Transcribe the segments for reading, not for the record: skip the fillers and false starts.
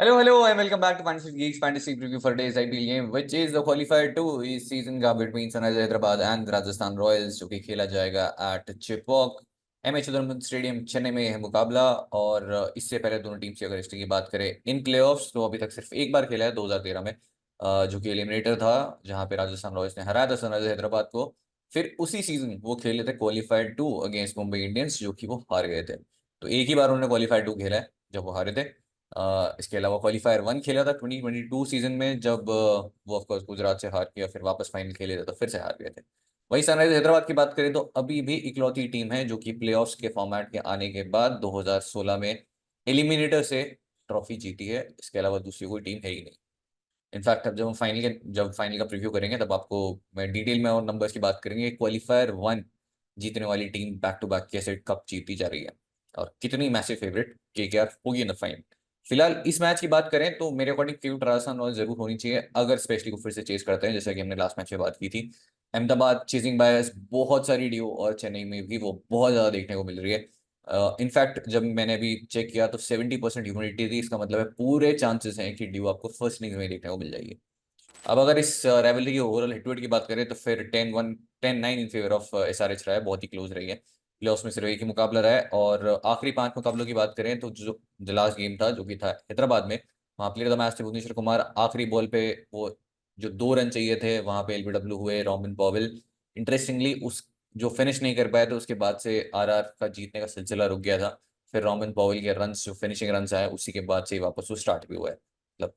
Hello, and welcome back to Fantasy Geeks Fantasy Preview for today's IPL game, which is the qualifier 2 इस season का between Sunrisers Hyderabad and Rajasthan Royals, जो कि खेला जाएगा at Chepauk M A Chidambaram stadium Chennai में है मुकाबला। और इससे पहले दोनों टीम की अगर हिस्ट्री की बात करें इन प्लेऑफ्स, तो अभी तक सिर्फ एक बार खेला है 2013 में, जो कि एलिमिनेटर था, जहां पे राजस्थान रॉयल्स ने हराया था सनराइजर्स हैदराबाद को। फिर उसी सीजन वो खेले थे क्वालिफायर 2 अगेंस्ट मुंबई इंडियंस, जो कि वो हार गए थे। तो एक ही बार उन्होंने क्वालिफायर 2 खेला है जब वो हारे थे। इसके अलावा क्वालिफायर 1 खेला था 2022 सीजन में, जब वो ऑफकोर्स गुजरात से हार किया, फिर वापस फाइनल खेले थे तो फिर से हार गए थे। वही सनराइजर्स हैदराबाद की बात करें तो अभी भी इकलौती टीम है जो कि प्लेऑफ्स के फॉर्मेट के आने के बाद 2016 में एलिमिनेटर से ट्रॉफी जीती है। इसके अलावा दूसरी कोई टीम है ही नहीं। इनफैक्ट अब जब फाइनल का प्रीव्यू करेंगे तब आपको मैं डिटेल में और नंबर्स की बात करेंगे। क्वालिफायर 1 जीतने वाली टीम बैक टू बैक कैसे कप जीतती जा रही है और कितनी मैसिव फेवरेट केकेआर होगी इन द फाइनल। फिलहाल इस मैच की बात करें तो मेरे अकॉर्डिंग फेवरेट राजस्थान रॉयल्स जरूर होनी चाहिए, अगर स्पेशली को फिर से चेस करते हैं जैसा कि हमने लास्ट मैच में बात की थी। अहमदाबाद चेजिंग बायर्स बहुत सारी डियो, और चेन्नई में भी वो बहुत ज्यादा देखने को मिल रही है। इनफैक्ट जब मैंने अभी चेक किया तो 70% ह्यूमिडिटी थी। इसका मतलब है पूरे चांसेस हैं कि ड्यू आपको फर्स्ट इनिंग में देखने को मिल जाएगी। अब अगर इस राइवलरी की ओवरऑल हिट की बात करें तो फिर 10-1 10-9 इन फेवर ऑफ एसआरएच रहा है, बहुत ही क्लोज रही है। प्लेऑफ्स में सिर्फ एक ही मुकाबला रहा है, और आखिरी 5 मुकाबलों की बात करें तो जो लास्ट गेम था जो कि था हैदराबाद में, वहां प्लेयर ऑफ द मैच थे भुवनेश्वर कुमार। आखिरी बॉल पे वो जो 2 रन चाहिए थे वहां पे एलबीडब्ल्यू हुए रॉबिन पॉवेल। इंटरेस्टिंगली उस जो फिनिश नहीं कर पाए थे उसके बाद से आरआर का जीतने का सिलसिला रुक गया था। फिर रॉबिन पॉवेल के रन जो फिनिशिंग रन आए उसी के बाद से ही वापस वो स्टार्ट भी हुआ है, मतलब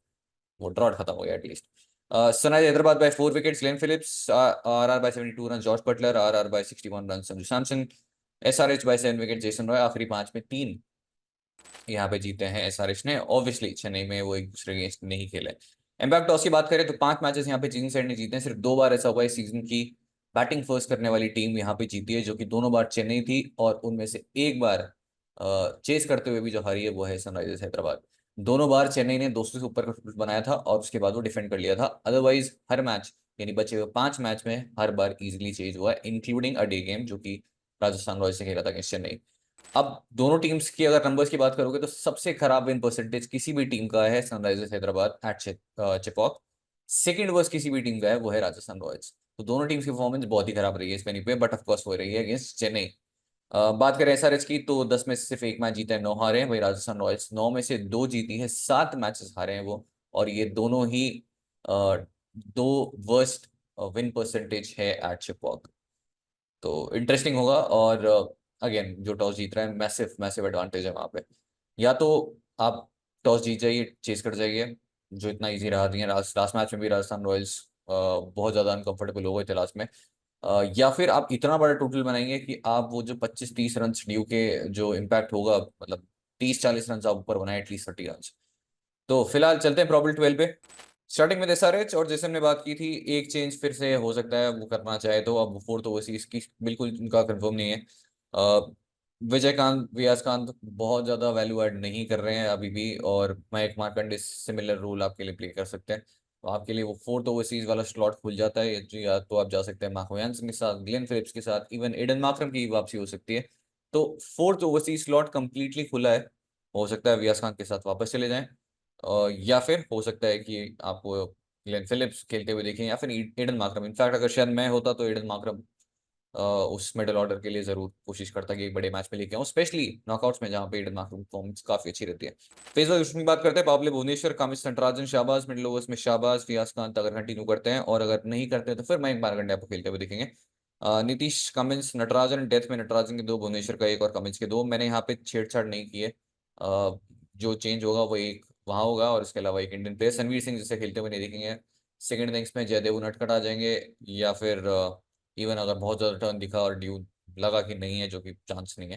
वो ड्रॉट खत्म हो गया at least. Sunrisers Hyderabad by 4 wickets Glenn Phillips, RR by 72 run George Buttler, RR by 61 run Sanju Samson, SRH by 7 wicket Jason Roy. आखिरी 5 में 3 यहाँ पे जीते हैं एसआरएच ने। ऑब्वियसली चेन्नई में वो एक दूसरे अगेंस्ट नहीं खेले। इम्पैक्ट टॉस की बात करें तो 5 मैचेस यहाँ पे चीजिंग साइड ने जीते हैं। सिर्फ 2 बार ऐसा हुआ है सीजन की बैटिंग फर्स्ट करने वाली टीम यहाँ पे जीती है, जो कि दोनों बार चेन्नई थी, और उनमें से एक बार चेस करते हुए भी जो हारी है वो है सनराइजर्स हैदराबाद। दोनों बार चेन्नई ने 200 से ऊपर का टोटल बनाया था और उसके बाद वो डिफेंड कर लिया था। अदरवाइज हर मैच, यानी बचे हुए 5 मैच में हर बार इजीली चेज हुआ है, इंक्लूडिंग अ डे गेम जो कि राजस्थान रॉयल्स से खेला था अगेंस्ट चेन्नई। अब दोनों टीम्स की अगर नंबर्स की बात करोगे तो सबसे खराब विन परसेंटेज किसी भी टीम का है Sunrisers Hyderabad at Chepauk. Second worst किसी भी टीम का है वो है राजस्थान रॉयल्स। तो दोनों टीम्स की परफॉर्मेंस बहुत ही खराब रही है इस वेन्यू पे, बट ऑफ कोर्स हो रही है अगेंस्ट चेन्नई। बात करें एसआरएच की तो 10 में से सिर्फ एक मैच जीता है, 9 हारे हैं। वही राजस्थान रॉयल्स 9 में से 2 जीती है, 7 मैचेस हारे हैं वो। और ये दोनों ही दो वर्स्ट विन परसेंटेज है एट चेपॉक। तो इंटरेस्टिंग होगा। और अगेन जो टॉस जीत रहा है, मैसिव मैसिव एडवांटेज है वहां पे। या तो आप टॉस जीत जाइए, चेस कर जाइए, जो इतना इजी रहा नहीं है। लास्ट मैच में भी राजस्थान रॉयल्स बहुत ज्यादा अनकंफर्टेबल हो गए थे लास्ट में। या फिर आप इतना बड़ा टोटल बनाएंगे कि आप वो जो 25-30 रन ड्यू के जो इम्पैक्ट होगा, मतलब 30-40 रन आप ऊपर बनाए, एटलीस्ट 30 रन। तो फिलहाल चलते हैं प्रॉबल 12 पे। स्टार्टिंग में एसआरएच, और जैसे हमने बात की थी एक चेंज फिर से हो सकता है वो करना चाहे तो। अब फोर्थ ओवरसीज की बिल्कुल उनका कंफर्म नहीं है। विजयकांत वियासकांत बहुत ज़्यादा वैल्यू ऐड नहीं कर रहे हैं अभी भी, और मयंक मार्कंडे सिमिलर रोल आपके लिए प्ले कर सकते हैं। तो आपके लिए वो फोर्थ ओवरसीज वाला स्लॉट खुल जाता है, या तो आप जा सकते हैं मार्को यान्सन के साथ, ग्लेन फिलिप्स के साथ, इवन एडन मार्करम की वापसी हो सकती है। तो फोर्थ ओवरसीज स्लॉट कंप्लीटली खुला है। हो सकता है वियासकांत के साथ वापस चले जाएं, या फिर हो सकता है कि आप ग्लेन फिलिप्स खेलते हुए देखें, या फिर एडन मार्करम। इनफैक्ट अगर शायद मैं होता तो एडन मार्करम उस मिडल ऑर्डर के लिए जरूर कोशिश करता कि एक बड़े मैच में लेके आऊं, स्पेशली नॉकआउट्स में जहां पे एडन मार्करम परफॉर्मेंस काफी अच्छी रहती है। फेस वाइज की बात करते हैं, Pawle Bhubaneswar, Cummins Natarajan, Shahbaz, middle overs में शाहबाज, फियासकांत अगर कंटिन्यू करते हैं, और अगर नहीं करते हैं तो फिर मयंक मार्कंडे आपको खेलते हुए दिखेंगे। नीतीश, कमिंस, नटराजन, डेथ में नटराजन के 2, भुवनेश्वर का 1 और कमिंस के 2। मैंने यहाँ पे छेड़छाड़ नहीं की है। जो चेंज होगा वो एक वहां होगा, और इसके अलावा एक इंडियन प्लेयर रणवीर सिंह जिसे खेलते हुए नहीं देखेंगे। सेकंड इनिंग्स में जयदेव उनटकट आ जाएंगे, या फिर इवन अगर बहुत ज्यादा टर्न दिखा और ड्यू लगा कि नहीं है, जो कि चांस नहीं है,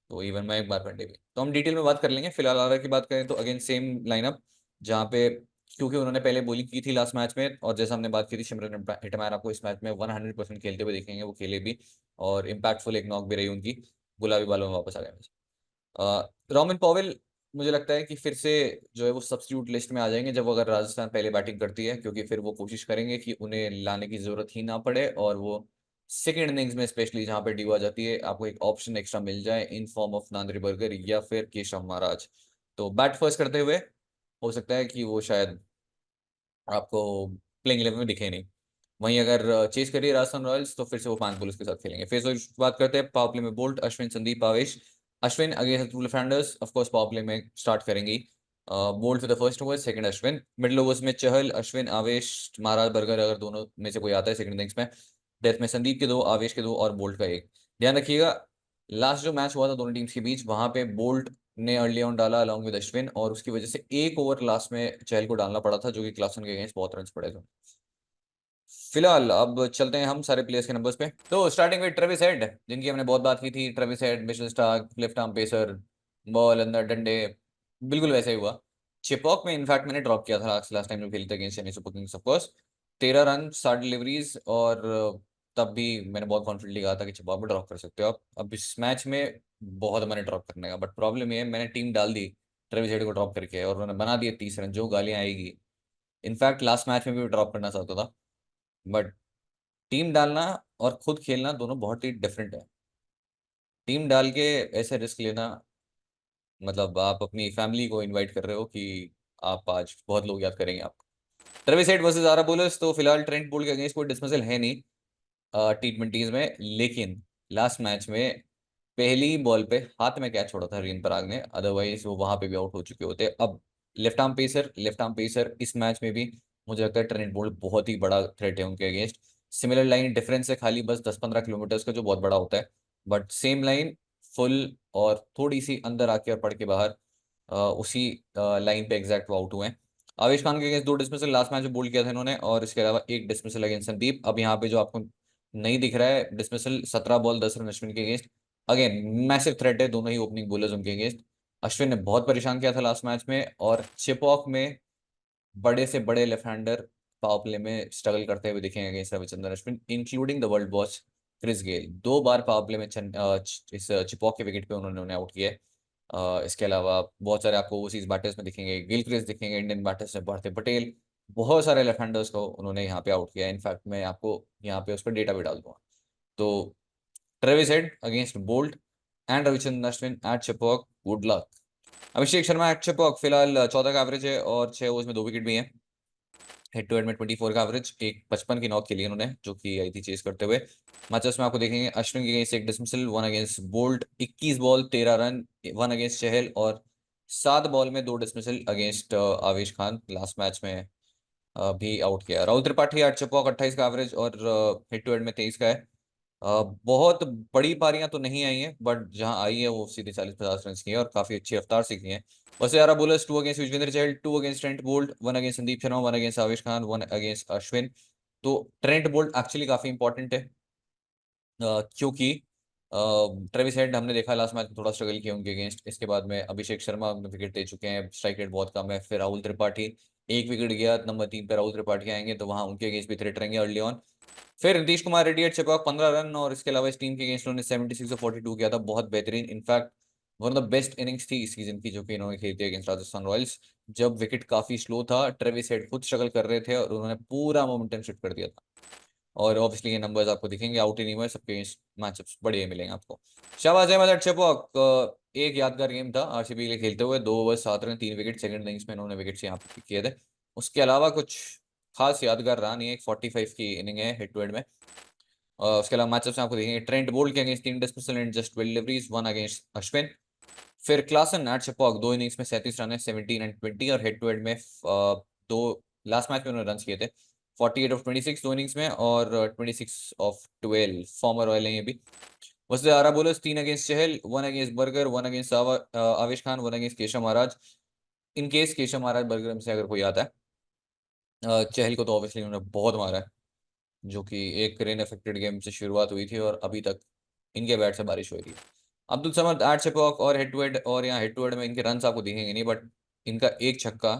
तो इवन मैं एक बार वनडे भी। तो हम डिटेल में बात कर लेंगे। फिलहाल आरआर की बात करें तो अगेन सेम लाइनअप, जहाँ पे क्योंकि उन्होंने पहले बॉलिंग की थी लास्ट मैच में, और जैसा हमने बात की थी सिमरन हिटमैन आपको इस मैच में 100% खेलते हुए देखेंगे, वो खेले भी, और इम्पैक्टफुल एक नॉक भी रही उनकी। गुलाबी बालों में वापस आ गए। रोमिन पॉवेल मुझे लगता है कि फिर से जो है वो सब्स्टिट्यूट लिस्ट में आ जाएंगे जब अगर राजस्थान पहले बैटिंग करती है, क्योंकि फिर वो कोशिश करेंगे कि उन्हें लाने की जरूरत ही ना पड़े, और वो सेकेंड इनिंग्स में स्पेशली जहां पे ड्यू आ जाती है आपको एक ऑप्शन एक्स्ट्रा मिल जाए in form of Nandri burger या फिर केशव महाराज। तो बैट फर्स्ट करते हुए हो सकता है कि वो शायद आपको प्लेइंग 11 में दिखे नहीं। वहीं अगर चेस करिए राजस्थान रॉयल्स तो फिर से वो 5 बॉलर्स के साथ खेलेंगे। फिर से बात करते हैं पावर प्ले में Boult, Ashwin, Sandeep, Avesh. Ashwin against two left-handers of course power play में स्टार्ट करेंगी Boult with the first over, second Ashwin. Middle overs में चहल, अश्विन, आवेश, महाराज, बर्गर अगर दोनों में से कोई आता है सेकंड इनिंग्स में। डेथ में संदीप के 2, आवेश के 2 और बोल्ट का 1। ध्यान रखिएगा लास्ट जो मैच हुआ था दोनों टीम्स के बीच वहां पे बोल्ट ने अर्ली ऑन डाला अलॉन्ग विद अश्विन और उसकी वजह से एक ओवर लास्ट में चहल को डालना पड़ा था जो कि क्लासन के अगेंस्ट बहुत रन पड़े थे। फिलहाल अब चलते हैं हम सारे प्लेयर्स के नंबर्स पे। तो स्टार्टिंग विद ट्रेविस हेड जिनकी हमने बहुत बात की थी। Travis head Mitchell Starc, left arm pacer, ball अंदर डंडे, बिल्कुल वैसा ही हुआ। चिपॉक में इनफैक्ट मैंने ड्रॉप किया था लास्ट टाइम जब खेलते against Chennai super Kings of course. 13 run 60 deliveries और तब भी मैंने बहुत कॉन्फिडेंटली कहा था कि चिपॉक में ड्रॉप कर सकते हो आप। अब इस मैच में बहुत मैंने ड्रॉप करने का बट प्रॉब्लम ये है मैंने टीम डाल दी ट्रेविस हेड को ड्रॉप करके और उन्होंने बना दिए 30 रन जो गालियां आएगी। इनफैक्ट लास्ट मैच में भी ड्रॉप करना चाहता था बट टीम डालना और खुद खेलना दोनों बहुत ही डिफरेंट है। टीम डाल के ऐसे रिस्क लेना मतलब आप अपनी फैमिली को इनवाइट कर रहे हो कि आप आज बहुत लोग याद करेंगे आपको। ट्रेविस हेड वर्सेस आरा बोलर्स तो फिलहाल ट्रेंट बोल्ट के अगेंस्ट कोई डिसमिसल है नहीं टी20 में, लेकिन लास्ट मैच में पहली बॉल पे हाथ में कैच छोड़ा था रियन पराग ने, अदरवाइज वो वहां पे भी आउट हो चुके होते। अब लेफ्ट आर्म पेसर इस मैच में भी मुझे लगता है ट्रेंट बोल्ट बहुत ही बड़ा थ्रेट है उनके अगेंस्ट। सिमिलर लाइन डिफरेंस है खाली बस 10-15 किलोमीटर का जो बहुत बड़ा होता है बट सेम लाइन फुल और थोड़ी सी अंदर आके और पड़ के बाहर उसी लाइन पे एग्जैक्ट वो आउट हुए हैं। आवेश खान के अगेंस्ट 2 डिसमिसल लास्ट मैच में बोल्ड किया था इन्होंने और इसके अलावा 1 डिसमिसल अगेंस्ट संदीप। अब यहाँ पे जो आपको नहीं दिख रहा है डिसमिसल 17 बॉल 10 रन अश्विन के अगेंस्ट। अगेन मैसिव थ्रेट है दोनों ही ओपनिंग बॉलर्स उनके अगेंस्ट। अश्विन ने बहुत परेशान किया था लास्ट मैच में और चिपॉक में बड़े से बड़े लेफ्ट हैंडर पावर प्ले में स्ट्रगल करते हुए दिखेंगे against Ravichandran Ashwin including the world boss Chris Gayle. 2 बार पावर प्ले में इस चिपॉक के विकेट पे उन्होंने उन्हें आउट किया है। इसके अलावा बहुत सारे आपको ओवरसीज बैटर्स में दिखेंगे, गिलक्रिस्ट दिखेंगे इंडियन बैटर्स में, भारती पटेल, बहुत सारे लेफ्ट हैंडर्स को उन्होंने यहाँ पे आउट किया है। इनफैक्ट मैं आपको यहाँ पे उस पर डेटा भी डाल दूंगा। तो Travis Head against Boult and Ravichandran Ashwin at Chepauk, good luck. Abhishek Sharma at Chepauk फिलहाल 14 का एवरेज है और 6 ओवर्स में 2 विकेट भी हैं। हेड टू हेड में 24 का एवरेज, एक 55 की नॉक खेली उन्होंने जो कि आई थी चेस करते हुए। मैचेस में आपको देखेंगे अश्विन के against 1 dismissal, 1 against Boult, 21 ball 13 run, 1 against Chahal और 7 बॉल में 2 डिसमिसल अगेंस्ट आवेश खान लास्ट मैच में भी आउट किया। राहुल त्रिपाठी एट चिपॉक 28 का एवरेज और हेड टू हेड में 23 का है। बहुत बड़ी पारियां तो नहीं आई हैं बट जहां आई है वो सीधे 40-50 रन की है और काफी अच्छी रफ्तार से की है। वैसे 11 bowlers, 2 against Yuzvendra Chahal, 2 against Trent Boult, 1 against Sandeep Sharma, 1 against आवेश खान, 1 अगेंस्ट अश्विन। तो ट्रेंट बोल्ट एक्चुअली काफी इंपॉर्टेंट है क्योंकि ट्रेविस हेड हमने देखा लास्ट मैच में थोड़ा स्ट्रगल किया उनके अगेंस्ट। इसके बाद में अभिषेक शर्मा विकेट दे चुके हैं, स्ट्राइक रेट बहुत कम है। फिर राहुल त्रिपाठी 1 विकेट गया, नंबर 3 पे राहुल त्रिपाठी आएंगे तो वहां उनके अगेंस्ट भी थ्रेट रहेंगे अर्ली ऑन। फिर नीतीश कुमार रेड्डी एट चिपॉक 15 रन और इसके अलावा इस टीम के अगेंस्ट उन्होंने 76 और 42 किया था, बहुत बेहतरीन। In fact one of the best innings थी इस सीजन की जो कि इन्होंने खेली थी अगेंस्ट राजस्थान रॉयल्स। जब विकेट काफी स्लो था ट्रेविस हेड खुद स्ट्रगल कर रहे थे और उन्होंने पूरा मोमेंटम शिफ्ट कर दिया था। और ऑब्वियसली ये नंबर्स आपको दिखेंगे आउट ही नहीं हुए, सबके मैचअप्स बढ़िया मिलेंगे आपको। शाहबाज अहमद एट चिपॉक एक यादगार गेम था आरसीबी के लिए खेलते हुए। 2 over 7 run 3 wicket, second innings में इन्होंने विकेट्स यहाँ पे किए थे। उसके अलावा कुछ खास यादगार रहा नहीं है। एक 45 की इनिंग है हेड टू हेड में। उसके अलावा मैचअप्स में आपको देखेंगे ट्रेंट बोल्ट के against 3 dismissal and just 12 deliveries, 1 against Ashwin. फिर क्लासन एट चिपॉक 2 इनिंग्स में 37 रन है, 17 एंड 20 और हेड टू हेड में दो लास्ट मैच में उन्होंने रन किए थे 48 ऑफ 26 2 इनिंग्स में और 26 ऑफ 12 फॉर्मर रॉयल है ये भी। वैसे आरा बोलर्स 3 अगेंस्ट चहल, 1 अगेंस्ट बर्गर, 1 अगेंस्ट आवेश Khan, 1 against Keshav Maharaj. In case Keshav Maharaj burger में से अगर कोई आता है चहल को तो ऑब्वियसली उन्होंने बहुत मारा है जो कि एक रेन अफेक्टेड गेम से शुरुआत हुई थी और अभी तक इनके बैट से बारिश हो रही है। अब्दुल समद एट चिपॉक और हेड टू हेड और यहाँ हेड टू हेड में इनके रन आपको दिखेंगे नहीं बट इनका एक छक्का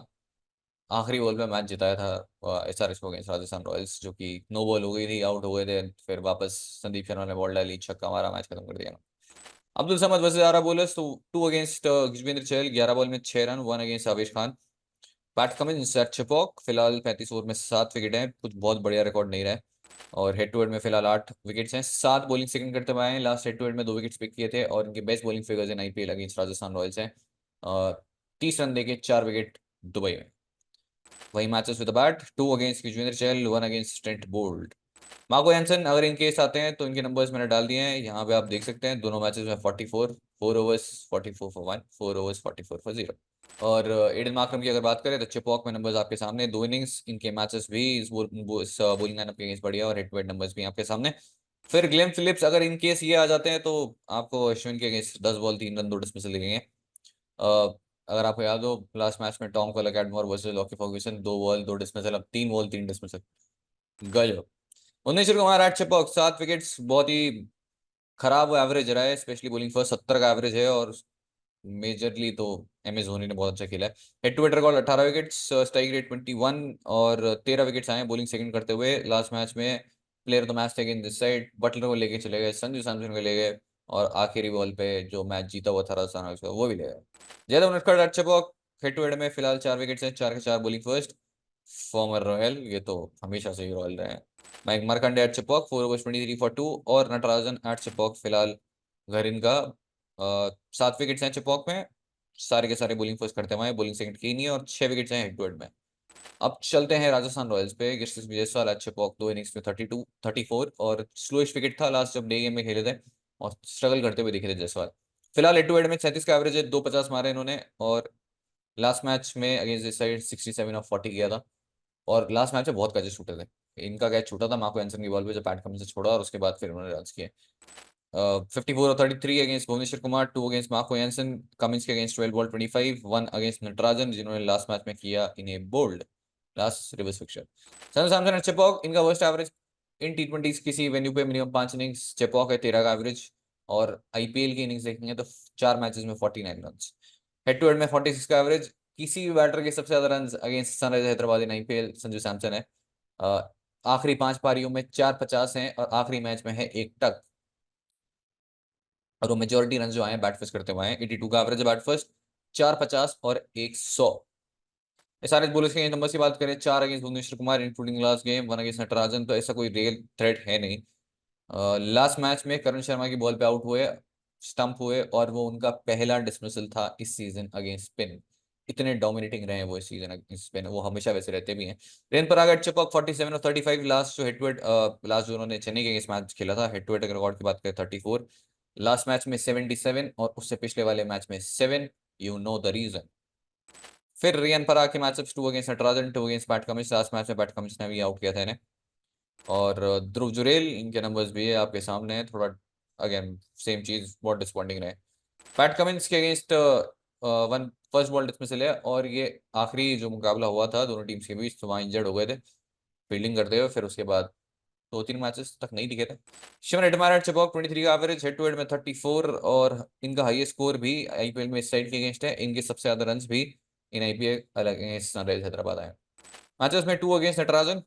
आखिरी बॉल पे मैच जिताया था एसआरएच को अगेंस्ट राजस्थान रॉयल्स जो कि नो बॉल हो गई थी, आउट हो गए थे। फिर वापस संदीप शर्मा ने बॉल डाली, छक्का मारा, मैच खत्म कर दिया। अब्दुल समद वर्सेस 11 बॉलर्स तो 2 अगेंस्ट युजवेंद्र चहल, 11 बॉल में 6 रन, 1 अगेंस्ट आवेश Khan. PAT Cummins eight Chepauk फिलहाल 35 ओवर में 7 विकेट हैं, कुछ बहुत बढ़िया रिकॉर्ड नहीं रहा है। और हेड टू हेड में फिलहाल 8 विकेट्स हैं, 7 बॉलिंग सेकंड करते हुए आए हैं। लास्ट हेड टू हेड में 2 विकेट्स पिक किए थे और इनके best bowling figures in IPL against Rajasthan Royals हैं। 30 रन देके 4 विकेट दुबई में। वही matches with bat, 2 against Yuzvendra Chahal, 1 against Trent Boult. Marco एंसन अगर इन केस आते हैं तो इनके नंबर्स मैंने डाल दिए हैं यहाँ पे, आप देख सकते हैं दोनों मैचेस में 44, 4 ओवर्स 44 फॉर 1, 4 ओवर्स 44 फॉर 0। और एडन मार्करम की अगर बात करें तो चिपॉक में नंबर्स आपके सामने, 2 इनिंग्स इनके मैचेस भी इस बॉलिंग लाइनअप के अगेंस्ट बढ़िया, और हेड टू हेड नंबर्स भी आपके सामने। फिर ग्लेन फिलिप्स अगर इन केस ये आ जाते हैं तो आपको अश्विन के अगेंस्ट 10 बॉल 3 रन 2 डिसमिसल दिखेंगे। अगर आपको याद हो लास्ट मैच में Tom Cadmore versus Lockie Ferguson, 2 ball 2 dismissal, अब 3 बॉल 3 डिसमिसल, गजब। 19 कुमार 8 चिपॉक 7 विकेट्स, बहुत ही खराब एवरेज रहा है, स्पेशली बॉलिंग फर्स्ट 70 का एवरेज है, और मेजरली तो एम एस धोनी ने बहुत अच्छा खेला है। Head to head record 18 wickets, strike rate 21, और 13 विकेट्स आए बॉलिंग सेकंड करते हुए। लास्ट मैच में प्लेयर ऑफ द मैच थे अगेंस्ट दिस साइड, बटलर को लेके चले गए, संजू सैमसन को ले गए, और आखिरी बॉल पे जो मैच जीता हुआ था राजस्थान रॉयल्स का वो भी ले गए। जयदेव उनड़कट अच्छे बॉक, हेड टू हेड में फिलहाल 4 विकेट्स हैं, 4 के 4 बॉलिंग फर्स्ट, फॉर्मर रॉयल, ये तो हमेशा से ही रॉयल रहे हैं। Mike Markande at Chepauk 4 overs 23 for 2, और नटराजन एट चिपॉक फिलहाल घर इनका 7 विकेट्स हैं चिपॉक में, सारे के सारे बॉलिंग फर्स्ट करते हुए हैं, बॉलिंग सेकंड की नहीं है, और 6 विकेट्स हैं हेड टू हेड में। अब चलते हैं राजस्थान रॉयल्स पे। यशस्वी जायसवाल अच्छे पॉक 2 इनिंग्स में 32 34, और स्लोइस्ट विकेट था लास्ट जब डे गेम में खेले थे, और स्ट्रगल करते हुए दिखे थे जायसवाल। फिलहाल हेड टू हेड में 37 का एवरेज है, 250 मारे इन्होंने, और लास्ट मैच में अगेंस्ट दिस साइड 67 ऑफ 40 किया था, और लास्ट मैच में बहुत कैचेस छूटे थे। इनका कैच छूटा था मार्को एंसन की बॉल पे, जो पैट कमिंस से छोड़ा, और उसके बाद फिर उन्होंने रन किए। 54 और 33 against Bhuvneshwar Kumar, 2 against Marco Jansen, Cummins के अगेंस्ट 12 बॉल 25, 1 अगेंस्ट नटराजन जिन्होंने लास्ट मैच में किया इन्हें bowled, last reverse fixture. Sanju Samson और चेपॉक, इनका वर्स्ट एवरेज इन टी20 किसी वेन्यू पे मिनिमम 5 इनिंग्स, चेपॉक है 13 का एवरेज, और आईपीएल की इनिंग्स देखेंगे तो 4 मैचेस में 49 रन। हेड टू हेड में 46 का एवरेज, किसी भी बैटर के सबसे ज्यादा run against Sunrisers Hyderabad in IPL Sanju Samson है। आखिरी 5 पारियों में 450 हैं, और आखिरी मैच में है 1 टक, और वो मेजोरिटी रन जो आए हैं बैट फर्स्ट करते हुए हैं। 82 का एवरेज है बैट फर्स्ट, 450 और 100। इस सारे बोलर्स के नंबर की बात करें, 4 against Bhuvneshwar Kumar including last game, 1 against Natarajan, तो ऐसा कोई रियल थ्रेट है नहीं। लास्ट मैच में करण शर्मा की बॉल पे आउट हुए, स्टंप हुए, और वो उनका पहला डिसमिसल था इस सीजन अगेंस्ट स्पिन। इतने डोमिनेटिंग रहे हैं वो इस सीजन अगेंस्ट स्पिन, वो हमेशा वैसे रहते भी हैं। रेन पराग चिपक 47 और 35, लास्ट जो हेड टू हेड लास्ट जो उन्होंने चेन्नई के अगेंस्ट मैच खेला था, हेड टू हेड रिकॉर्ड की बात करें 34, लास्ट मैच में 77, और उससे पिछले वाले मैच में 7, यू नो द रीजन। फिर रियन पराग के matchups 2 against Natarajan, 2 against PAT Cummins, last match में पैट कमिंस ने भी आउट किया था इन्हें, और ध्रुव जुरेल इनके नंबर्स भी है आपके सामने है, थोड़ा अगेन सेम चीज, बहुत डिसअपॉइंटिंग रहे। पैट कमिंस के against one first ball dismissal है, और ये आखिरी जो मुकाबला हुआ था दोनों टीम्स के बीच, तो वहाँ इंजर्ड हो गए थे फील्डिंग करते हुए, फिर उसके बाद 2-3 मैचेस तक नहीं दिखे थे। शिवन एडमायर चिपॉक 23 का एवरेज, हेड टू हेड में 34, और इनका हाईएस्ट स्कोर भी आईपीएल में इस साइड के अगेंस्ट है, इनके सबसे ज्यादा रन भी in IPL against Sunrisers Hyderabad आए। मैचेस में 2 अगेंस्ट नटराजन,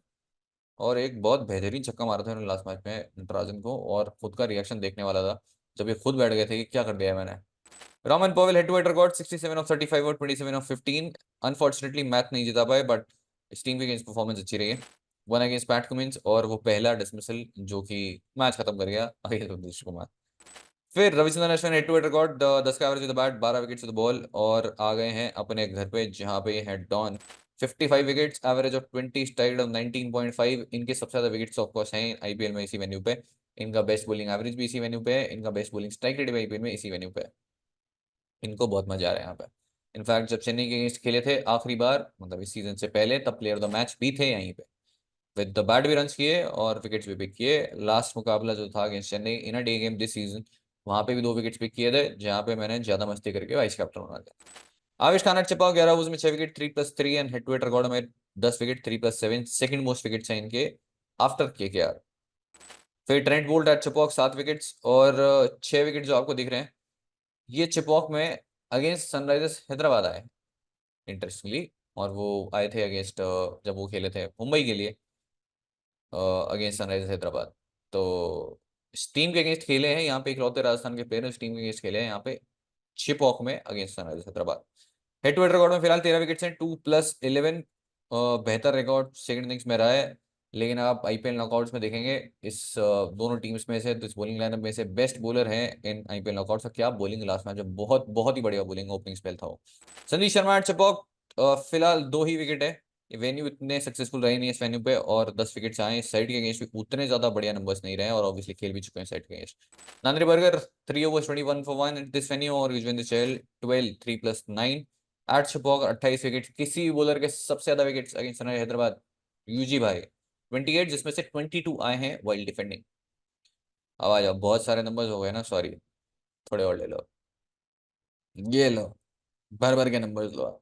और एक बहुत बेहतरीन छक्का मारा था उन्होंने लास्ट मैच में नटराजन को, और खुद का रिएक्शन देखने वाला था जब ये खुद बैठ गए थे कि क्या कर दिया है मैंने। Rovman Powell head to head record 67 off 35 और 27 ऑफ 15, अनफॉर्चुनेटली मैच नहीं जीता पाए, बट इस टीम की अगेंस्ट परफॉर्मेंस अच्छी रही है। 1 अगेंस्ट पैट कमिंस, और वो पहला डिसमिसल जो कि मैच खत्म कर गया अगेंस्ट भुवनेश्वर कुमार। फिर Ravichandran Ashwin head to head record 10 का average with bat, 12 wickets with ball, और आ गए हैं अपने घर पे जहां पे ये है don. 55 wickets, average of 20, strike of 19.5, इनके सबसे ज्यादा विकेट्स ऑफ कोर्स हैं आईपीएल में इसी वेन्यू पे। इनका बेस्ट बॉलिंग एवरेज भी इसी वेन्यू पे है, इनका बेस्ट बॉलिंग स्ट्राइक रेट भी आईपीएल में इसी वेन्यू पे है। इनको बहुत मजा आ रहा है यहाँ पे। इनफैक्ट जब चेन्नई के अगेंस्ट खेले थे आखिरी बार, मतलब इस सीजन से पहले, तब प्लेयर ऑफ द मैच भी थे यहीं पे, विद द बैट भी रन किए और विकेट्स भी पिक किए। लास्ट मुकाबला जो था against Chennai in a day game this season, वहां पे भी 2 विकेट्स पिक किए थे, जहां पे मैंने ज्यादा मस्ती करके वाइस कैप्टन बना दिया। आवेश खान चिपा 11 ओवर्स में 6 wicket, 3+3, and head to head record में 10 विकेट, 3+7, सेकंड मोस्ट विकेट्स हैं इनके आफ्टर केकेआर। फिर Trent Boult at Chepauk 7 wickets, और 6 विकेट जो आपको दिख रहे हैं ये चिपॉक में अगेंस्ट सनराइजर्स हैदराबाद आए इंटरेस्टिंगली, और वो आए थे अगेंस्ट जब वो खेले थे मुंबई के लिए अगेंस्ट सनराइजर्स हैदराबाद। तो इस टीम के अगेंस्ट खेले हैं यहाँ पे, इकलौते राजस्थान के प्लेयर इस टीम के अगेंस्ट खेले हैं यहाँ पे चिपॉक में against Sunrisers Hyderabad. Head to head record में फिलहाल 13 विकेट्स हैं, 2+11, बेहतर रिकॉर्ड सेकंड इनिंग्स में रहा है। लेकिन आप आईपीएल नॉकआउट्स में देखेंगे इस दोनों टीम्स में से, तो इस बॉलिंग लाइनअप में से बेस्ट बॉलर है इन आईपीएल नॉकआउट्स का। क्या बॉलिंग लास्ट मैच में, बहुत बहुत ही बढ़िया बॉलिंग ओपनिंग स्पेल था वो। संदीप शर्मा एट चिपॉक फिलहाल 2 ही विकेट है। वेन्यू इतने सक्सेसफुल रहे नहीं इस वेन्यू पे, और 10 विकेट्स आए इस साइड के अगेंस्ट भी उतने ज्यादा बढ़िया नंबर्स नहीं रहे, और ऑब्वियसली खेल भी चुके हैं साइड के against. Nandre Burger 3 overs 21 for 1 at this venue, और युजवेंद्र चहल 12 3+9 एट छिपॉक 28 विकेट। किसी भी बॉलर के सबसे ज्यादा wickets against Sunrisers Hyderabad Yuzi भाई 28, जिसमें से 22 आए हैं वाइल्ड डिफेंडिंग। अब आ जाओ, बहुत सारे नंबर्स हो गए ना, सॉरी, थोड़े और ले लो, ये लो, भर भर के नंबर्स लो।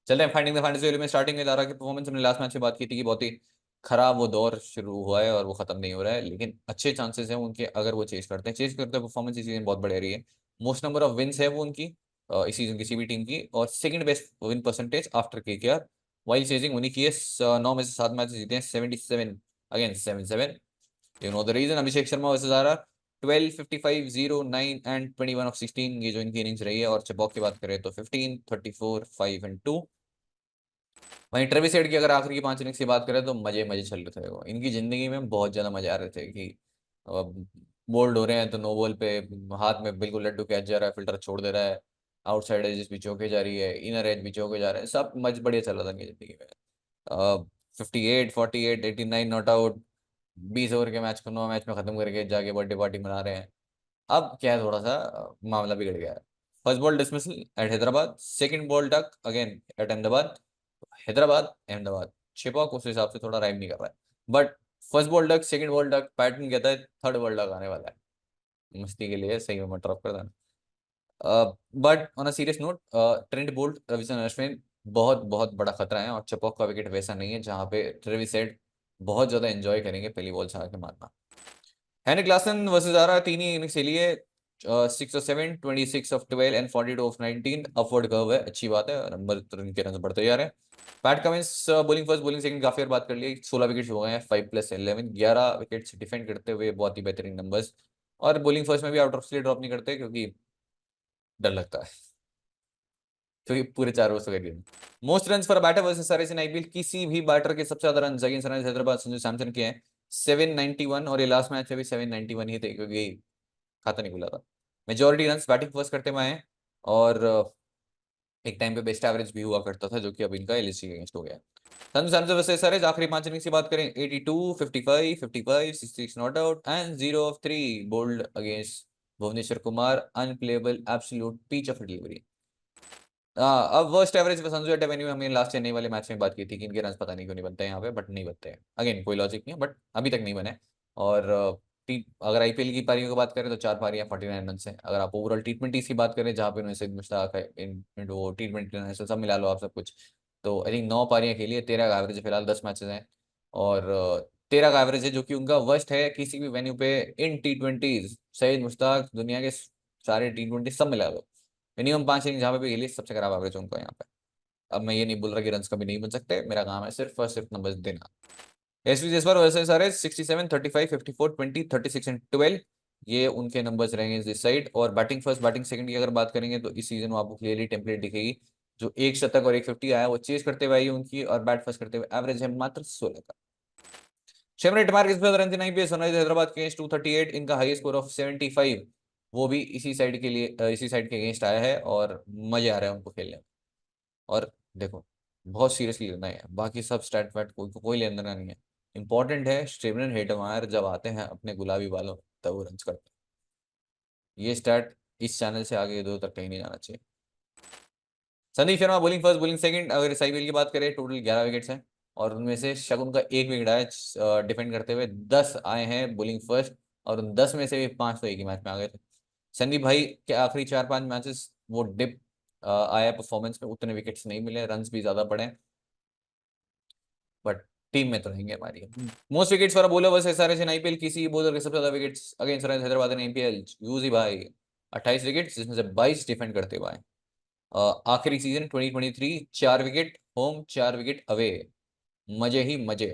चलते हैं फाइंडिंग द फैंटेसी में। स्टार्टिंग में दारा की परफॉर्मेंस, हमने लास्ट मैच में बात की थी कि बहुत ही खराब वो दौर शुरू हुआ है और वो खत्म नहीं हो रहा है, लेकिन अच्छे चांसेस हैं उनके अगर वो चेज करते हैं। चेज करते हैं परफॉर्मेंस इस सीजन बहुत बढ़िया रही है। मोस्ट नंबर ऑफ विंस है वो उनकी इस सीजन किसी भी टीम की, और second best win percentage after KKR. While chasing उन्हीं की है। 9 में से 7 मैच जीते हैं, 77 अगेंस्ट 77। You know the reason, Abhishek Sharma versus RR 12 55 0 9 and 21 of 16, ये जो इनकी इनिंग्स रही है। और चपॉक की बात करें तो 15 34 5 एंड 2। वहीं ट्रेविस हेड की अगर आखिरी की 5 इनिंग्स की बात करें तो मजे मजे चल रहे थे वो, इनकी जिंदगी में बहुत ज्यादा मजे आ रहे थे कि बोल्ड हो रहे हैं तो नो बॉल पे हाथ में बिल्कुल लड्डू कैच जा रहा है, फिल्टर छोड़ दे रहा है, आउटसाइड एजेस भी चौके जा रही है, इनर एज भी चौके जा रहे हैं, सब मज बढ़िया चल रहा था इनकी जिंदगी में। 58 48 89 नॉट आउट, 20 ओवर के मैच को 9 मैच में खत्म करके जाके बर्थडे पार्टी मना रहे हैं। अब क्या है, थोड़ा सा मामला बिगड़ गया है। First ball dismissal at Hyderabad, second ball duck again at Ahmedabad. Hyderabad Ahmedabad, Chepauk उस हिसाब से थोड़ा राइम नहीं कर रहा है, but first ball duck second ball duck pattern कहता है थर्ड बॉल डक आने वाला है। मस्ती के लिए सही में मत ड्रॉप कर देना। But on a serious note, Trent Boult Ravichandran Ashwin बहुत बहुत बड़ा खतरा है, और चपॉक का विकेट वैसा नहीं है जहां पे ट्रेविस हेड बहुत ज्यादा एंजॉय करेंगे पहली बॉल से आके मारना। हेनरिक क्लासन वर्सेस आरा, तीन ही इनिंग्स खेली है। 6 और 7, 26 of 12 and 42 of 19। Upward curve है, अच्छी बात है, नंबर इनके रन बढ़ते जा रहे हैं। PAT Cummins bowling first bowling second काफी बार बात कर ली, 16 विकेट्स हो गए हैं, 5+11, 11 विकेट्स डिफेंड करते हुए बहुत ही बेहतरीन नंबर्स। और बॉलिंग फर्स्ट में भी आउट ऑफ स्लिप ड्रॉप नहीं करते क्योंकि डर लगता है, क्योंकि पूरे 4 ओवर्स का game. Most run for batter versus सारे इन आईपीएल, किसी भी बैटर के सबसे ज्यादा run against Sunrisers Hyderabad Sanju Samson के हैं 791, और ये लास्ट मैच में भी 791 ही थे क्योंकि खाता नहीं खुला था। मेजोरिटी रन बैटिंग फर्स्ट करते हुए आए, और एक टाइम पे बेस्ट एवरेज भी हुआ करता था जो कि अब इनका एलएसजी के अगेंस्ट हो गया। संजू सैमसन वर्सेस सरेज, आखिरी 5 इनिंग्स की बात करें 82 55 55 66 not out and 0 of 3 bowled against Bhuvneshwar Kumar, unplayable absolute peach of delivery. हाँ, अब वर्स्ट एवरेज पे संजू एट एवेन्यू, हमने लास्ट चेन्नई वाले मैच में बात की थी कि इनके रन पता नहीं क्यों नहीं बनते हैं यहाँ पे, बट नहीं बनते हैं। अगेन कोई लॉजिक नहीं है, बट अभी तक नहीं बने। और अगर आईपीएल की पारियों की बात करें तो 4 पारियां 49 रन है। अगर आप ओवरऑल टी20 की बात करें जहाँ पे उन्होंने सिद्ध मुश्ताक है, वो टी20 इंटरनेशनल सब मिला लो आप सब कुछ, तो आई थिंक 9 पारियां खेली है, 13 का एवरेज फिलहाल 10 मैचेस हैं, और 13 का एवरेज है जो कि उनका वर्स्ट है किसी भी वेन्यू पे इन टी20। सईद मुश्ताक दुनिया के सारे टी20 सब मिला लो, मिनिमम 5 इनिंग जहाँ पे भी खेली, सबसे खराब एवरेज उनका यहाँ पे। अब मैं ये नहीं बोल रहा कि रन्स कभी नहीं बन सकते, मेरा काम है सिर्फ और सिर्फ नंबर्स देना। SV Jaiswal versus RH 67 35 54 20 36 and 12, ये उनके नंबर्स रहेंगे इस साइड। और बैटिंग फर्स्ट बैटिंग सेकंड की अगर बात करेंगे तो इस सीजन में आपको क्लियरली टेम्पलेट दिखेगी। जो एक शतक और 150 आया वो चेज करते हुए आई उनकी, और बैट फर्स्ट करते हुए एवरेज है मात्र 16 का। शेमरेट मार्केस पे रन आईपीएस सनराइजर्स हैदराबाद के अगेंस्ट 238, इनका हाईएस्ट स्कोर ऑफ 75, वो भी इसी साइड के लिए इसी साइड के अगेंस्ट आया है, और मजे आ रहे हैं उनको खेलने में। और देखो, बहुत सीरियसली लेना है, बाकी सब स्टैट वैट कोई लेना देना नहीं है। इंपॉर्टेंट है स्टेबन हेटमायर जब आते हैं अपने गुलाबी बालों तब वो रन करते हैं। ये स्टैट इस चैनल से आगे इधर तक कहीं नहीं जाना चाहिए। Sandeep Sharma bowling first bowling second, अगर इस आईपीएल की बात करें टोटल 11 विकेट्स हैं, और उनमें से शगुन का एक विकेट आया डिफेंड करते हुए, 10 आए हैं बॉलिंग फर्स्ट, और उन 10 में से भी 5 तो एक ही मैच में आ गए थे। संदीप भाई के आखिरी 4-5 मैचेस वो डिप आया परफॉर्मेंस में, उतने विकेट्स नहीं मिले, रन भी ज्यादा पड़े, बट टीम में तो रहेंगे हमारी। Most wickets for bowler versus SRH in IPL, किसी बॉलर के सबसे ज्यादा wickets against Sunrisers Hyderabad in IPL, Yuzi भाई 28 विकेट्स, जिसमें से 22 डिफेंड करते हुए आए। आखिरी season 2023 4 wicket home 4 wicket away, मजे ही मजे।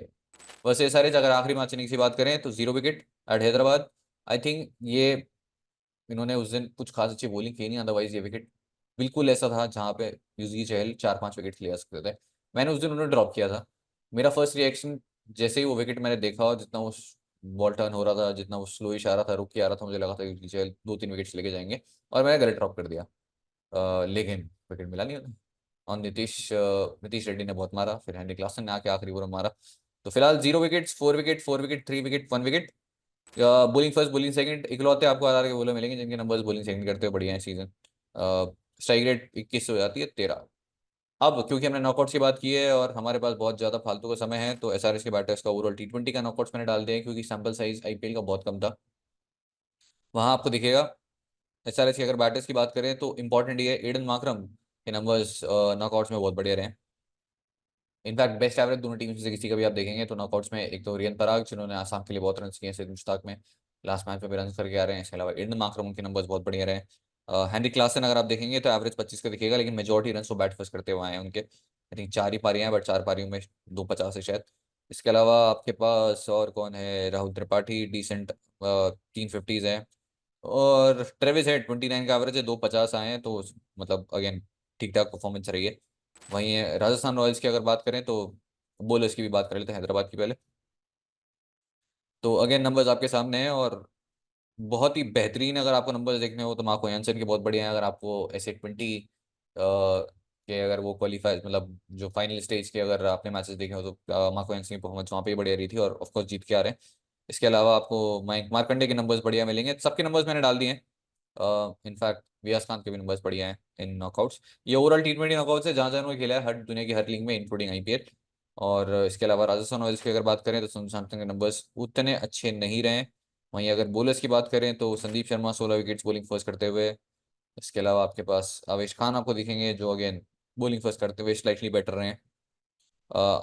वैसे एसआरएच अगर आखिरी मैच की बात करें तो 0 wicket at Hyderabad. I think ये इन्होंने उस दिन कुछ खास अच्छी बॉलिंग की नहीं, अदरवाइज ये विकेट बिल्कुल ऐसा था जहां पे युजवेंद्र चहल 4-5 विकेट ले सकते थे। मैंने उस दिन उन्हें ड्रॉप किया था। मेरा फर्स्ट रिएक्शन जैसे ही वो विकेट मैंने देखा, और जितना वो बॉल टर्न हो रहा था, जितना वो स्लो इशारा रहा था, रुक के आ रहा था, मुझे लगा था युजवेंद्र चहल 2-3 विकेट्स लेके जाएंगे, और मैंने गलत ड्रॉप कर दिया। लेकिन विकेट मिला नहीं उन्हें, और नीतीश रेड्डी ने बहुत मारा, फिर हेनरी क्लासन ने आके आखिरी ओवर में मारा। तो फिलहाल 0 wickets, 4 wicket, 4 wicket, 3 wicket, 1 wicket. Bowling first, bowling second, इकलौते आपको आरआर के बॉलर मिलेंगे जिनके नंबर्स बॉलिंग सेकंड करते हुए बढ़िया है सीजन। स्ट्राइक रेट 21 हो जाती है 13। अब क्योंकि हमने नॉकआउट्स की बात की है और हमारे पास बहुत ज़्यादा फालतू का समय है, तो एसआरएच के बैटर्स का ओवरऑल टी20 का नॉकआउट्स मैंने डाल दिया है, क्योंकि सैंपल साइज आईपीएल का बहुत कम था। वहाँ आपको दिखेगा एसआरएच की अगर बैटर्स की बात करें तो इंपॉर्टेंट ये है, एडन मार्करम के नंबर्स नॉकआउट्स में बहुत बढ़िया रहे हैं। इनफैक्ट बेस्ट एवरेज दोनों टीम से किसी का भी आप देखेंगे तो नॉकआउट्स में एक तो रियन पराग जिन्होंने आसाम के लिए बहुत रन किए, सिर्फ मुश्ताक में लास्ट मैच में भी रन करके आ रहे हैं। इसके अलावा एडन मार्करम के नंबर्स बहुत बढ़िया रहे हैं। हेनरी क्लासन अगर आप देखेंगे तो एवरेज 25 का दिखेगा, लेकिन मेजोरिटी रन वो बैट फर्स्ट करते हुए आए हैं उनके। आई थिंक 4 ही पारियां हैं, बट 4 पारियों में 250 है शायद। इसके अलावा आपके पास और कौन है, राहुल त्रिपाठी डिसेंट 350s हैं। और ट्रेविस हेड 29 का एवरेज है, 250 आए हैं, तो मतलब अगेन ठीक ठाक परफॉर्मेंस रही है। वहीं राजस्थान रॉयल्स की अगर बात करें तो बॉलर्स की भी बात कर लेते हैं, हैदराबाद की पहले। तो अगेन नंबर्स आपके सामने हैं और बहुत ही बेहतरीन अगर आपको नंबर्स देखने हो तो मार्को यानसन के बहुत बढ़िया हैं। अगर आपको ऐसे 20 के अगर वो क्वालिफाई मतलब जो फाइनल स्टेज के अगर आपने मैचेस देखे हो तो मार्को यानसन की परफॉर्मेंस वहाँ पे ही बढ़िया रही थी और ऑफकोर्स जीत के आ रहे हैं। इसके अलावा आपको मयंक मार्कंडे के नंबर्स बढ़िया मिलेंगे, सबके नंबर्स मैंने डाल दिए हैं। इनफैक्ट वियास खान के भी नंबर्स बढ़िया हैं इन नॉकआउट्स। ये ओवरऑल टी20 नॉकआउट्स है जहाँ जहाँ उन्होंने खेला है हर दुनिया की हर लीग में इंक्लूडिंग आईपीएल। और इसके अलावा राजस्थान रॉयल्स की अगर बात करें तो संजू सैमसन के नंबर्स उतने अच्छे नहीं रहे। वहीं अगर बॉलर्स की बात करें तो Sandeep Sharma 16 wickets bowling first करते हुए। इसके अलावा आपके पास आवेश खान आपको दिखेंगे जो अगेन बॉलिंग फर्स्ट करते हुए स्लाइटली बेटर रहे हैं।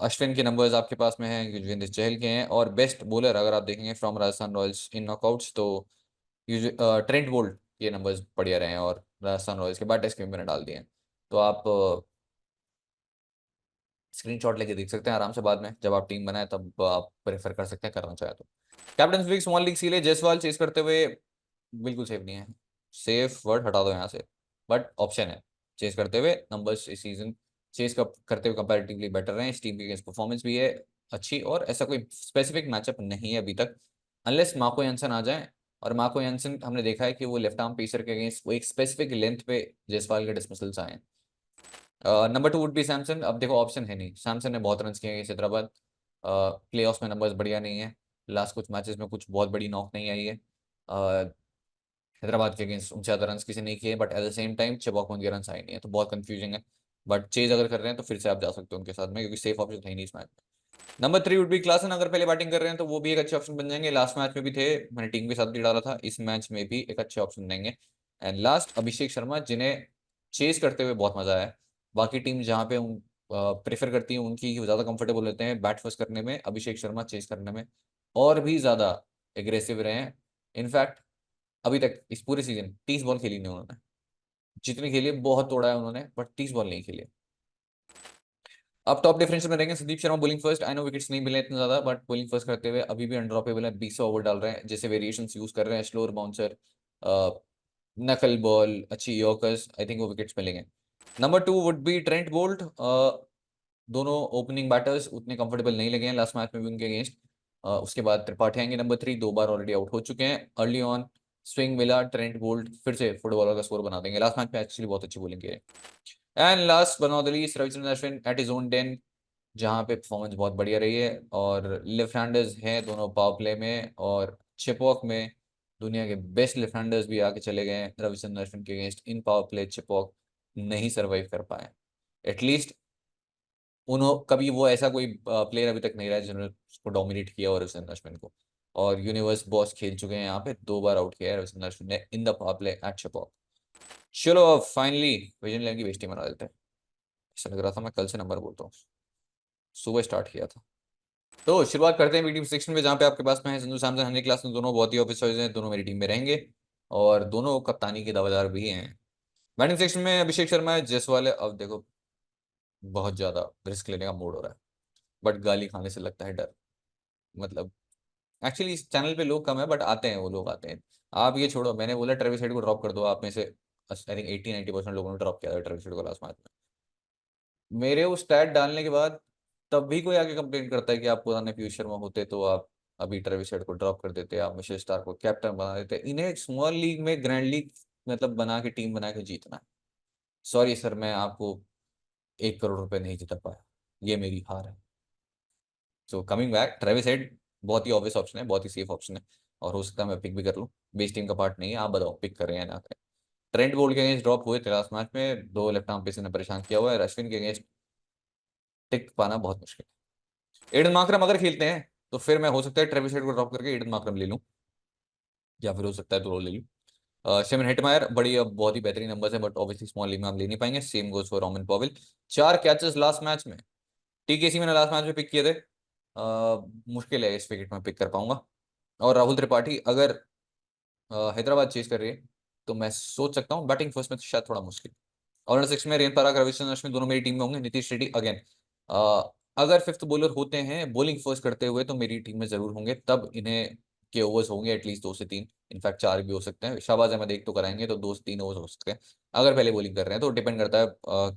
अश्विन के नंबर्स आपके पास में हैं, युजवेंद्र चहल के हैं। और बेस्ट बॉलर अगर आप देखेंगे from Rajasthan Royals in knockouts तो ट्रेंट बोल्ट के नंबर्स बढ़िया रहे हैं और राजस्थान रॉयल्स के बैटर्स के भी मैंने डाल दिए हैं। तो आप स्क्रीनशॉट लेके देख सकते हैं आराम से, बाद में जब आप टीम बनाए तब आप प्रेफर कर सकते हैं करना चाहे तो। कैप्टन वीक स्मॉल लीग सीले जायसवाल चेस करते हुए बिल्कुल सेफ नहीं है। सेफ वर्ड हटा दो यहाँ से, बट ऑप्शन है चेस करते हुए नंबर्स इस सीजन चेस करते हुए कंपैरेटिवली बेटर रहे हैं। इस टीम की अगेंस्ट परफॉर्मेंस भी है अच्छी और ऐसा कोई स्पेसिफिक मैचअप नहीं है अभी तक, अनलेस मार्को यानसन आ जाए। और मार्को यानसन हमने देखा है कि वो लेफ्ट आर्म पेसर के अगेंस्ट वो एक स्पेसिफिक लेंथ पे जायसवाल के डिसमिसल्स आए हैं। Number 2 would be Samson. अब देखो ऑप्शन है नहीं, सैमसन ने बहुत रन किए हैं हैदराबाद, प्ले ऑफ में नंबर्स बढ़िया नहीं है, लास्ट कुछ मैचेस में कुछ बहुत बड़ी नॉक नहीं आई है। हैदराबाद के अगेंस्ट उनसे ज़्यादा रन किसी ने नहीं किए, but at the same time Chepauk में उनके रन आए नहीं है, तो बहुत कंफ्यूजिंग है। बट चेज अगर कर रहे हैं तो फिर से आप जा सकते हो उनके साथ में, क्योंकि सेफ ऑप्शन है ही नहीं इस मैच में। Number 3 would be Klaasen. अगर पहले बैटिंग कर रहे हैं तो वो भी एक अच्छे ऑप्शन बन जाएंगे, लास्ट मैच में भी थे, मैंने टीम के साथ भी डाला था, इस मैच में भी एक अच्छे ऑप्शन देंगे। एंड लास्ट अभिषेक शर्मा, जिन्हें चेज करते हुए बहुत मजा आया। बाकी टीम जहाँ पे प्रेफर करती है उनकी ज़्यादा कंफर्टेबल होते हैं बैट फर्स्ट करने में, अभिषेक शर्मा चेज करने में और भी ज़्यादा एग्रेसिव रहे हैं। इनफैक्ट अभी तक इस पूरे सीजन 30 बॉल खेली नहीं उन्होंने, जितनी खेली है बहुत तोड़ा है उन्होंने, बट 30 बॉल नहीं खेली है। अब टॉप डिफरेंशियल में रहेंगे Sandeep Sharma bowling first. I know wickets नहीं मिले इतने ज्यादा, बट बॉलिंग फर्स्ट करते हुए अभी भी अनड्रॉपेबल है, 20 ओवर डाल रहे हैं, जैसे वेरिएशंस यूज कर रहे हैं, स्लोअर बाउंसर, नकल बॉल, अच्छी यॉर्कर्स, आई थिंक वो विकेट्स मिलेंगे। Number 2 would be Trent Boult. दोनों ओपनिंग बैटर्स उतने कंफर्टेबल नहीं लगे हैं लास्ट मैच में भी उनके अगेंस्ट। उसके बाद त्रिपाठी आएंगे नंबर 3, 2 बार ऑलरेडी आउट हो चुके हैं अर्ली ऑन। स्विंग मिला, ट्रेंट बोल्ट फिर से फुटबॉलर का स्कोर बना देंगे, लास्ट मैच में एक्चुअली बहुत अच्छी बॉलिंग की है। And last but not the least Ravichandran Ashwin at his own 10, जहाँ पे परफॉर्मेंस बहुत बढ़िया रही है। और लेफ्ट हैंडर्स हैं दोनों पावर प्ले में और चिपॉक में, दुनिया के बेस्ट लेफ्ट हैंडर्स भी आके चले गए हैं रविचंद्रन अश्विन के अगेंस्ट, इन पावर प्ले चिपॉक नहीं सरवाइव कर पाए। एटलीस्ट उन्होंने कभी वो ऐसा कोई प्लेयर अभी तक नहीं रहा है जिन्होंने उसको डोमिनेट किया और रविचंद्रन अश्विन को। और यूनिवर्स बॉस खेल चुके हैं यहाँ पे, 2 बार आउट किया है रविचंद्रन अश्विन ने in the power play at Chepauk. चलो अब फाइनली विजन लेन की बेइज्जती मना देते हैं। ऐसा लग रहा था मैं कल से नंबर बोलता हूँ, सुबह स्टार्ट किया था। तो शुरुआत करते हैं मीडियम सेक्शन में, जहाँ पे आपके पास में है संजू सैमसन, हनी क्लासन, दोनों बहुत ही ऑफिसर्स हैं, दोनों मेरी टीम में रहेंगे और दोनों कप्तानी के दावेदार भी हैं। बैटिंग सेक्शन में अभिषेक शर्मा है, जायसवाल है। अब देखो बहुत ज्यादा रिस्क लेने का मूड हो रहा है, बट गाली खाने से लगता है डर। मतलब एक्चुअली इस चैनल पे लोग कम है, बट आते हैं, वो लोग आते हैं। आप ये छोड़ो, मैंने बोला ट्रेविस हेड को ड्रॉप कर दो, आप में से आई थिंक 80-90% लोगों ने ड्रॉप किया था ट्रेविस हेड को लास्ट मैच में। मेरे उस स्टैट डालने के बाद तब भी कोई आके कंप्लेंट करता है कि आप पुराने पीयूष शर्मा होते तो आप अभी ट्रेविस हेड को ड्रॉप कर देते, आप मिशेल स्टार्क को कैप्टन बना देते। इन्हें स्मॉल लीग में ग्रैंड लीग मतलब बना के टीम बना के जीतना है। सॉरी सर, मैं आपको 1 करोड़ रुपए नहीं जिता पाया, ये मेरी हार है। So coming back, Travis head बहुत ही ऑब्वियस ऑप्शन है, बहुत ही सेफ ऑप्शन है, और हो सकता है मैं पिक भी कर लूँ। बेस टीम का पार्ट नहीं है, आप बताओ पिक कर रहे हैं या ना करें। ट्रेंट बोल्ट के अगेंस्ट ड्रॉप हुए थे लास्ट मैच में, 2 लेफ्ट आर्म पेसर ने परेशान किया हुआ है, अश्विन के अगेंस्ट टिक पाना बहुत मुश्किल है। एडन मार्करम अगर खेलते हैं तो फिर मैं हो सकता है ट्रेविस हेड को ड्रॉप करके एडन मार्करम ले लूँ, या फिर हो सकता है तो रोल ले लूँ। शेमन हेटमायर बड़ी अब बहुत ही बेहतरीन नंबर है, बट ऑब्वियसली स्मॉल लीग में हम ले नहीं पाएंगे। Same goes for Rovman Powell, 4 catches last match में। टीकेसी मैंने लास्ट मैच में पिक किए थे, मुश्किल है इस विकेट में पिक कर पाऊंगा। और राहुल त्रिपाठी अगर हैदराबाद चेज कर रही है तो मैं सोच सकता हूँ बैटिंग फर्स्ट में तो शायद थोड़ा मुश्किल। ऑलराउंडर 6 में रेन पराग, रविचंद्रन अश्विन दोनों मेरी टीम में होंगे। नीतीश रेड्डी अगेन, अगर फिफ्थ बॉलर होते हैं बॉलिंग फर्स्ट करते हुए तो मेरी टीम में जरूर होंगे, तब इन्हें के ओवर्स होंगे एटलीस्ट 2 से 3, इनफैक्ट 4 भी हो सकते हैं। शाहबाज अहमद एक तो कराएंगे तो 2 से 3 ओवर्स हो सकते हैं अगर पहले बॉलिंग कर रहे हैं, तो डिपेंड करता है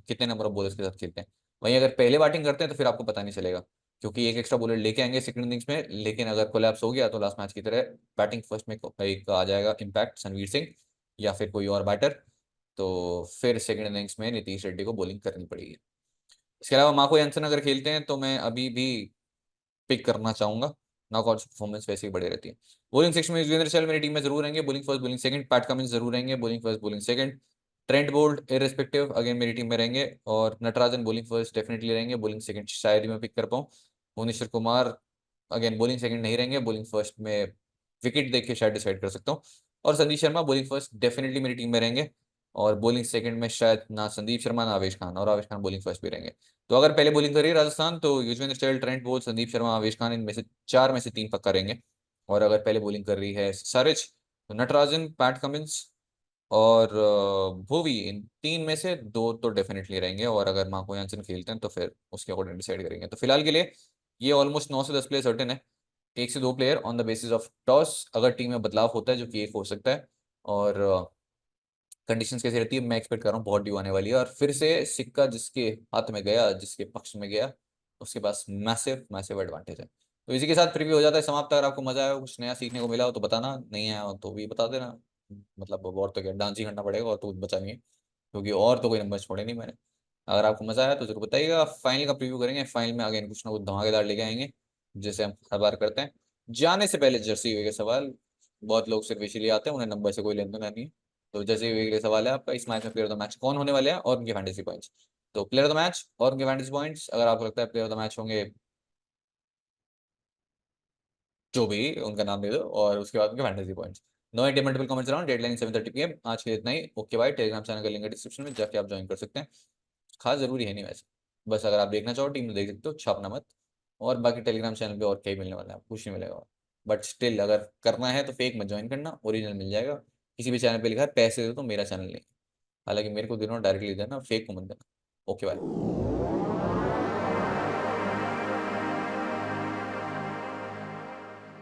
कितने नंबर ऑफ बॉलर्स के साथ खेलते हैं। वहीं अगर पहले बैटिंग करते हैं तो फिर आपको पता नहीं चलेगा, क्योंकि एक एक्स्ट्रा बॉलर लेके आएंगे सेकंड इनिंग्स में। लेकिन अगर कोलैप्स हो गया तो लास्ट मैच की तरह बैटिंग फर्स्ट में एक आ जाएगा इम्पैक्ट, संवीर सिंह या फिर कोई और बैटर, तो फिर सेकंड इनिंग्स में नीतीश रेड्डी को बॉलिंग करनी पड़ेगी। इसके अलावा मार्को यानसन अगर खेलते हैं तो मैं अभी भी पिक करना चाहूंगा, नॉकआउट परफॉर्मेंस वैसे ही बढ़े रहती है। बॉलिंग सेक्शन में युजवेंद्र चहल मेरी टीम में जरूर रहेंगे, bowling first bowling second. Pat Cummins जरूर रहेंगे, bowling first bowling second. Trent Boult irrespective again मेरी टीम में रहेंगे, और नटराजन बॉलिंग फर्स्ट डेफिनेटली रहेंगे, बॉलिंग सेकंड शायद ही मैं पिक कर पाऊँ। Bhuvneshwar Kumar again bowling second नहीं रहेंगे, बॉलिंग फर्स्ट में विकेट देख के शायद डिसाइड कर सकता हूँ। और Sandeep Sharma bowling first definitely मेरी टीम में रहेंगे, और बॉलिंग सेकंड में शायद ना संदीप शर्मा ना आवेश खान, और आवेश खान बॉलिंग फर्स्ट भी रहेंगे। तो अगर पहले बॉलिंग करिए राजस्थान तो युजवेंद्र चहल, ट्रेंट बोल्ट, संदीप शर्मा, आवेश खान, इनमें से 4 में से 3 पक्का रहेंगे। और अगर पहले बॉलिंग कर रही है सारिच तो नटराजन, पैट कमिंस और भुवी, इन 3 में से 2 तो डेफिनेटली रहेंगे। और अगर मार्को यानसन खेलते हैं तो फिर उसके अकॉर्डिंग डिसाइड करेंगे। तो फिलहाल के लिए ये ऑलमोस्ट 9 से 10 प्लेयर सर्टेन है, 1 से 2 player on the basis of toss, अगर टीम में बदलाव होता है जो कि एक हो सकता है। और कंडीशंस कैसी रहती है मैं एक्सपेक्ट कर रहा हूँ बहुत ड्यू आने वाली है, और फिर से सिक्का जिसके हाथ में गया, जिसके पक्ष में गया, उसके पास मैसिव मैसिव एडवांटेज है। तो इसी के साथ प्रीव्यू हो जाता है समाप्त। अगर आपको मजा आया हो, कुछ नया सीखने को मिला हो तो बताना, नहीं आया हो तो भी बता देना। मतलब और तो क्या, डांस ही करना पड़ेगा और तो कुछ बचा नहीं है, क्योंकि और तो कोई नंबर छोड़े नहीं मैंने। अगर आपको मजा आया तो जरूर बताइएगा। फाइनल का प्रीव्यू करेंगे, फाइनल में अगेन कुछ ना कुछ धमाकेदार लेके आएंगे, जैसे हम हर बार करते हैं। जाने से पहले जर्सी हुए के सवाल, बहुत लोग सिर्फ इसीलिए आते हैं, उन्हें नंबर से कोई लेन देन नहीं है। तो जैसे ही अगले सवाल है आपका, इस मैच में प्लेयर ऑफ द मैच कौन होने वाले हैं और उनके फैंटेसी पॉइंट्स। तो प्लेयर ऑफ द मैच और उनके फैंटेसी पॉइंट्स, अगर आपको लगता है प्लेयर ऑफ द मैच होंगे, जो भी उनका नाम दे दो, और उसके बाद उनके fantasy points. No India multiple comments around, deadline 7:30 PM। आज के लिए इतना ही, ओके बाय। टेलीग्राम चैनल का लिंक है डिस्क्रिप्शन में, जाके आप ज्वाइन कर सकते हैं। खास जरूरी है नहीं वैसे, बस अगर आप देखना चाहो टीम में देख सकते हो, छापना मत। और बाकी टेलीग्राम चैनल पे और क्या ही मिलने वाला है, आपको कुछ नहीं मिलेगा। बट स्टिल अगर करना है तो फेक मत ज्वाइन करना, ओरिजिनल मिल जाएगा। किसी भी चैनल पे लिखा है पैसे दो तो मेरा चैनल नहीं, हालांकि मेरे को देना डायरेक्टली देना, फेक को मत देना। Okay bye.